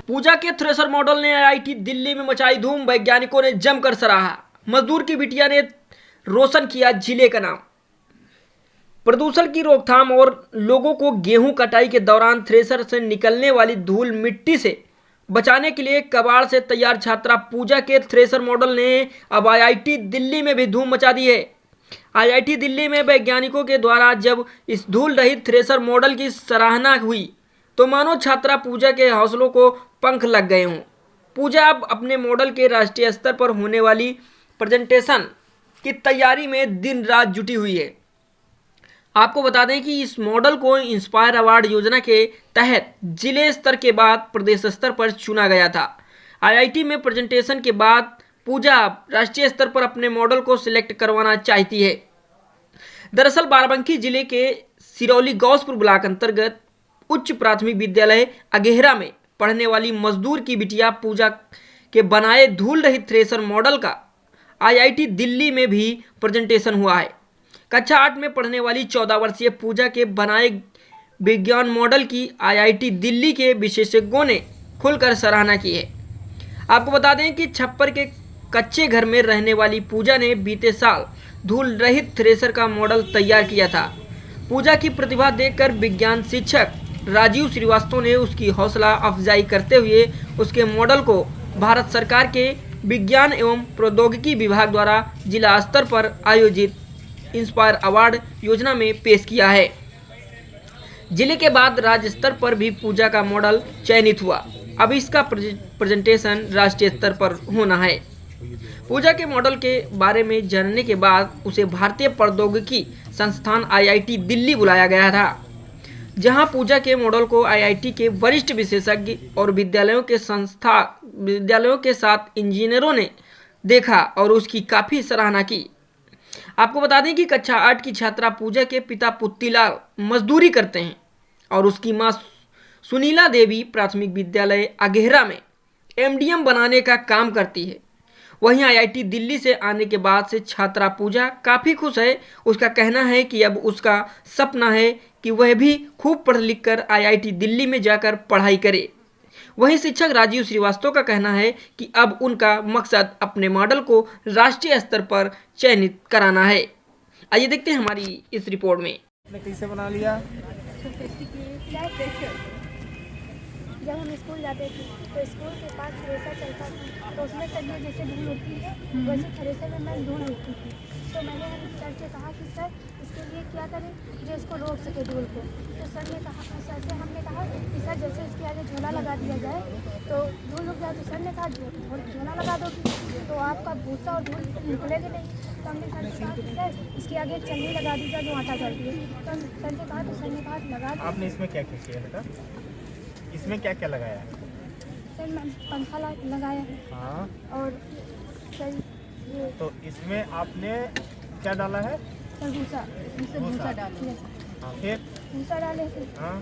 पूजा के thresher model ने IIT Delhi में मचाई धूम, वैज्ञानिकों ने जमकर सराहा। मजदूर की बिटिया ने रोशन किया जिले का नाम। प्रदूषण की रोकथाम और लोगों को गेहूं कटाई के दौरान थ्रेसर से निकलने वाली धूल मिट्टी से बचाने के लिए कबाड़ से तैयार छात्रा पूजा के थ्रेसर मॉडल ने अब आईआईटी दिल्ली में भी धूम मचा दी है। आईआईटी दिल्ली में वैज्ञानिकों के द्वारा जब इस धूल रहित थ्रेसर मॉडल की सराहना हुई तो मानो छात्रा पूजा के हौसलों को पंख लग गए हों। पूजा अब अपने मॉडल के राष्ट्रीय स्तर पर होने वाली प्रेजेंटेशन की तैयारी में दिन रात जुटी हुई है। आपको बता दें कि इस मॉडल को इंस्पायर अवार्ड योजना के तहत जिले स्तर के बाद प्रदेश स्तर पर चुना गया था। आईआईटी में प्रेजेंटेशन के बाद पूजा राष्ट्रीय स्तर पर अपने मॉडल को सिलेक्ट करवाना चाहती है। दरअसल बाराबंकी जिले के सिरौली गौसपुर ब्लॉक अंतर्गत उच्च प्राथमिक विद्यालय अगेहरा में पढ़ने वाली मजदूर की बिटिया पूजा के बनाए धूल रहित थ्रेसर मॉडल का आईआईटी दिल्ली में भी प्रेजेंटेशन हुआ है। कक्षा 8 में पढ़ने वाली 14 वर्षीय पूजा के बनाए विज्ञान मॉडल की आईआईटी दिल्ली के विशेषज्ञों ने खुलकर सराहना की है। आपको बता दें कि छप्पर के कच्चे घर में रहने वाली पूजा ने बीते साल धूल रहित थ्रेसर का मॉडल तैयार किया था। पूजा की प्रतिभा देखकर विज्ञान शिक्षक राजीव श्रीवास्तव ने उसकी हौसला अफजाई करते हुए उसके मॉडल को भारत सरकार के विज्ञान एवं प्रौद्योगिकी विभाग द्वारा जिला स्तर पर आयोजित इंस्पायर अवार्ड योजना में पेश किया है। जिले के बाद राज्य स्तर पर भी पूजा का मॉडल चयनित हुआ। अब इसका प्रेजेंटेशन राष्ट्रीय स्तर पर होना है। पूजा के मॉडल के बारे में जानने के बाद उसे भारतीय प्रौद्योगिकी संस्थान आईआईटी दिल्ली बुलाया गया था, जहां पूजा के मॉडल को आईआईटी के वरिष्ठ विशेषज्ञ और विद्यालयों के साथ इंजीनियरों ने देखा और उसकी काफ़ी सराहना की। आपको बता दें कि कक्षा 8 की छात्रा पूजा के पिता पुत्तीलाल मजदूरी करते हैं और उसकी मां सुनीला देवी प्राथमिक विद्यालय अगेहरा में एमडीएम बनाने का काम करती है। वहीं आईआईटी दिल्ली से आने के बाद से छात्रा पूजा काफ़ी खुश है। उसका कहना है कि अब उसका सपना है कि वह भी खूब पढ़ लिख कर आईआईटी दिल्ली में जाकर पढ़ाई करे। वहीं शिक्षक राजीव श्रीवास्तव का कहना है कि अब उनका मकसद अपने मॉडल को राष्ट्रीय स्तर पर चयनित कराना है। आइए देखते हैं हमारी इस रिपोर्ट में। आपने कैसे बना लिया? जब हम स्कूल जाते थे तो स्कूल के पास थ्रेसर चलता था, तो उसमें चलिए जैसे धूल होती है वैसे थ्रेसर में मैं धूल होती थी। तो मैंने सर से कहा कि सर इसके लिए क्या करें जो इसको रोक सके धूल को। तो सर से हमने कहा कि सर जैसे इसके आगे झोला लगा दिया जाए तो धूल रुक जाए। तो सर ने कहा झोला लगा दोगी तो आपका भूसा और धूल निकलेगी नहीं। तो हमने सर से कहा कि सर इसके आगे एक चन्नी लगा दी जाए जो आटा चलती है। तो सर से कहा तो सर ने कहा लगा दी। आपने इसमें क्या क्या किया बेटा? इसमें क्या क्या लगाया? सर मैं पंखा लगाया है। हाँ, और सर ये तो इसमें आपने क्या डाला है? सर भूसा भूसा डाले। हाँ, फिर भूसा डाले थे। हाँ